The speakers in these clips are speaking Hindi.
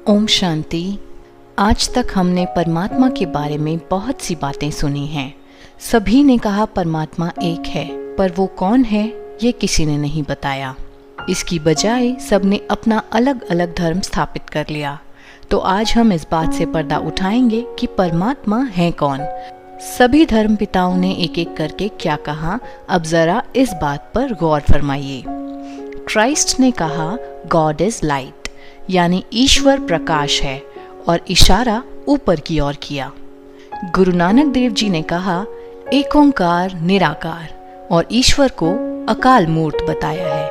ओम शांति। आज तक हमने परमात्मा के बारे में बहुत सी बातें सुनी हैं। सभी ने कहा परमात्मा एक है, पर वो कौन है ये किसी ने नहीं बताया। इसकी बजाय सबने अपना अलग अलग धर्म स्थापित कर लिया। तो आज हम इस बात से पर्दा उठाएंगे कि परमात्मा है कौन। सभी धर्म पिताओं ने एक एक करके क्या कहा, अब जरा इस बात पर गौर फरमाइए। क्राइस्ट ने कहा गॉड इज लाइट, यानी ईश्वर प्रकाश है, और इशारा ऊपर की ओर किया। गुरु नानक देव जी ने कहा एक ओंकार निराकार, और ईश्वर को अकाल मूर्त बताया है,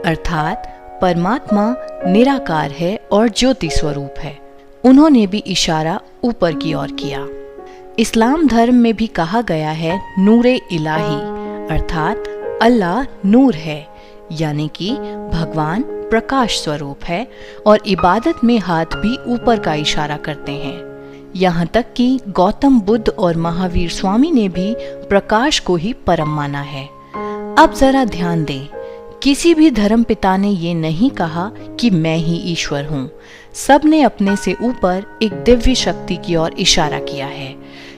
अर्थात परमात्मा निराकार है और ज्योति स्वरूप है। उन्होंने भी इशारा ऊपर की ओर किया। इस्लाम धर्म में भी कहा गया है नूरे इलाही, अर्थात अल्लाह नूर है, यानी कि भगवान प्रकाश स्वरूप है, और इबादत में हाथ भी ऊपर का इशारा करते हैं। यहाँ तक कि गौतम बुद्ध और महावीर स्वामी ने भी प्रकाश को ही परम माना है। अब जरा ध्यान दें, किसी भी धर्म पिता ने ये नहीं कहा कि मैं ही ईश्वर हूँ। सब ने अपने से ऊपर एक दिव्य शक्ति की ओर इशारा किया है।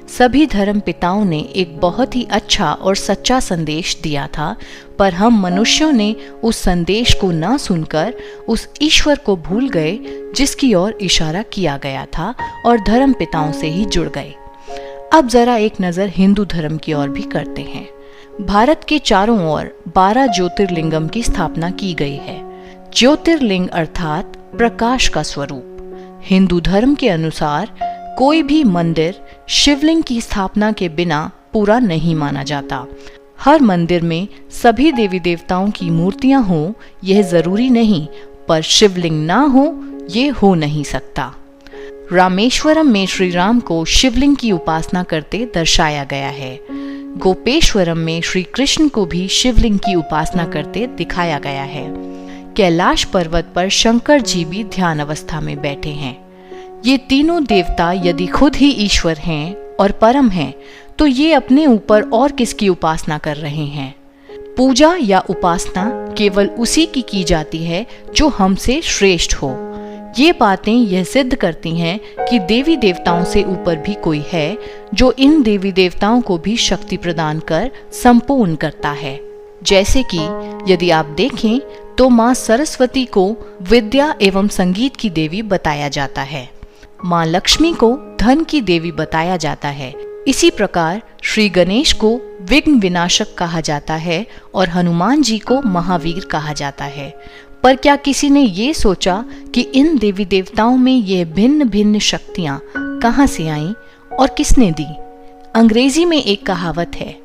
सभी धर्म पिताओं ने एक बहुत ही अच्छा और सच्चा संदेश दिया था, पर हम मनुष्यों ने उस संदेश को न सुनकर उस ईश्वर को भूल गए जिसकी ओर इशारा किया गया था, और धर्म पिताओं से ही जुड़ गए। अब जरा एक नज़र हिंदू धर्म की ओर भी करते हैं। भारत के चारों ओर 12 ज्योतिर्लिंगम की स्थापना की गई है। ज्योतिर्लिंग अर्थात प्रकाश का स्वरूप। हिंदू धर्म के अनुसार कोई भी मंदिर शिवलिंग की स्थापना के बिना पूरा नहीं माना जाता। हर मंदिर में सभी देवी देवताओं की मूर्तियां हों यह जरूरी नहीं, पर शिवलिंग ना हो ये हो नहीं सकता। रामेश्वरम में श्री राम को शिवलिंग की उपासना करते दर्शाया गया है। गोपेश्वरम में श्री कृष्ण को भी शिवलिंग की उपासना करते दिखाया गया है। कैलाश पर्वत पर शंकर जी भी ध्यान अवस्था में बैठे हैं। ये तीनों देवता यदि खुद ही ईश्वर हैं और परम हैं, तो ये अपने ऊपर और किसकी उपासना कर रहे हैं? पूजा या उपासना केवल उसी की जाती है जो हमसे श्रेष्ठ हो। ये बातें यह सिद्ध करती हैं कि देवी देवताओं से ऊपर भी कोई है जो इन देवी देवताओं को भी शक्ति प्रदान कर संपूर्ण करता है। जैसे कि यदि आप देखें तो माँ सरस्वती को विद्या एवं संगीत की देवी बताया जाता है। माँ लक्ष्मी को धन की देवी बताया जाता है। इसी प्रकार श्री गणेश को विघ्न विनाशक कहा जाता है और हनुमान जी को महावीर कहा जाता है। पर क्या किसी ने ये सोचा कि इन देवी देवताओं में ये भिन्न भिन्न शक्तियाँ कहाँ से आईं और किसने दी? अंग्रेजी में एक कहावत है,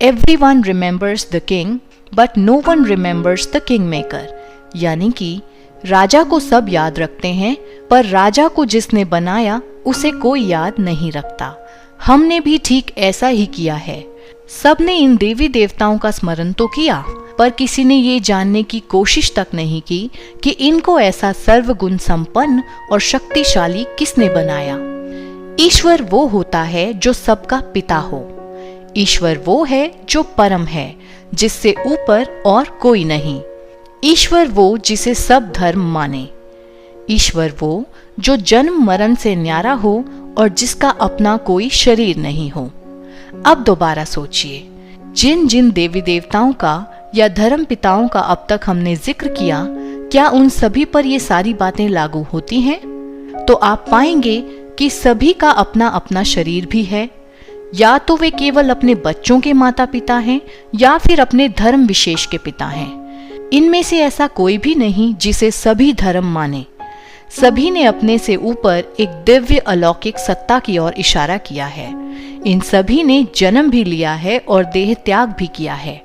everyone remembers the king but no one remembers the king maker, यानी कि राजा को सब याद रखते हैं, पर राजा को जिसने बनाया उसे कोई याद नहीं रखता। हमने भी ठीक ऐसा ही किया है। सबने इन देवी देवताओं का स्मरण तो किया, पर किसी ने ये जानने की कोशिश तक नहीं की कि इनको ऐसा सर्वगुण संपन्न और शक्तिशाली किसने बनाया। ईश्वर वो होता है जो सबका पिता हो। ईश्वर वो है जो परम है, जिससे ऊपर और कोई नहीं। ईश्वर वो जिसे सब धर्म माने। ईश्वर वो जो जन्म मरण से न्यारा हो और जिसका अपना कोई शरीर नहीं हो। अब दोबारा सोचिए, जिन जिन देवी देवताओं का या धर्म पिताओं का अब तक हमने जिक्र किया, क्या उन सभी पर ये सारी बातें लागू होती हैं? तो आप पाएंगे कि सभी का अपना अपना शरीर भी है। या तो वे केवल अपने बच्चों के माता पिता हैं या फिर अपने धर्म विशेष के पिता हैं। इनमें से ऐसा कोई भी नहीं जिसे सभी धर्म माने। सभी ने अपने से ऊपर एक दिव्य अलौकिक सत्ता की ओर इशारा किया है। इन सभी ने जन्म भी लिया है और देह त्याग भी किया है।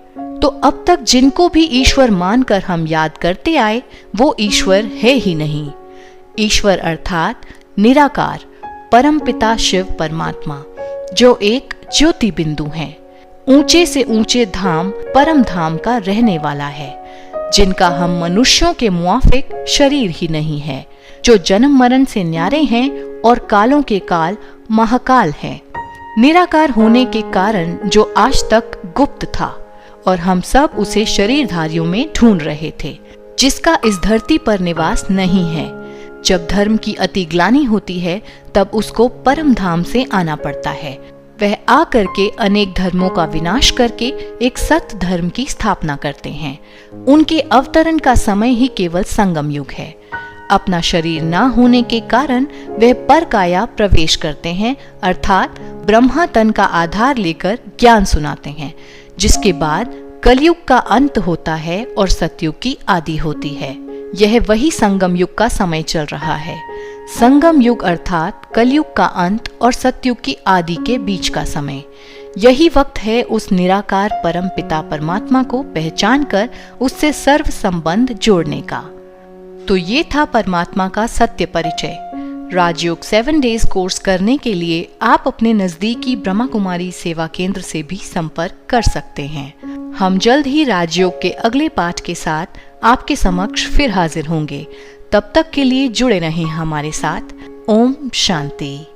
तो अब तक जिनको भी ईश्वर मानकर हम याद करते आए, वो ईश्वर है ही नहीं। ईश्वर अर्थात निराकार परम पिता शिव परमात्मा, जो एक ज्योति बिंदु है, ऊंचे से ऊंचे धाम परम धाम का रहने वाला है, जिनका हम मनुष्यों के मुआफिक शरीर ही नहीं है, जो जन्म मरण से न्यारे हैं और कालों के काल महाकाल हैं। निराकार होने के कारण जो आज तक गुप्त था और हम सब उसे शरीरधारियों में ढूंढ रहे थे, जिसका इस धरती पर निवास नहीं है, जब धर्म की अति ग्लानि होती है तब उसको परम धाम से आना पड़ता है। वह आकर के अनेक धर्मों का विनाश करके एक सत्य धर्म की स्थापना करते हैं। उनके अवतरण का समय ही केवल संगम युग है। अपना शरीर न होने के कारण वह पर काया प्रवेश करते हैं, अर्थात ब्रह्मा तन का आधार लेकर ज्ञान सुनाते हैं, जिसके बाद कलयुग का अंत होता है और सतयुग की आदि होती है। यह वही संगम युग का समय चल रहा है। संगम युग अर्थात कलयुग का अंत और सतयुग की आदि के बीच का समय। यही वक्त है उस निराकार परम पिता परमात्मा को पहचान कर उससे सर्व संबंध जोड़ने का। तो ये था परमात्मा का सत्य परिचय। राजयोग 7 डेज कोर्स करने के लिए आप अपने नजदीकी ब्रह्मा कुमारी सेवा केंद्र से भी संपर्क कर सकते हैं। हम जल्द ही राजयोग के अगले पाठ के साथ आपके समक्ष फिर हाजिर होंगे। तब तक के लिए जुड़े रहें हमारे साथ। ओम शांति।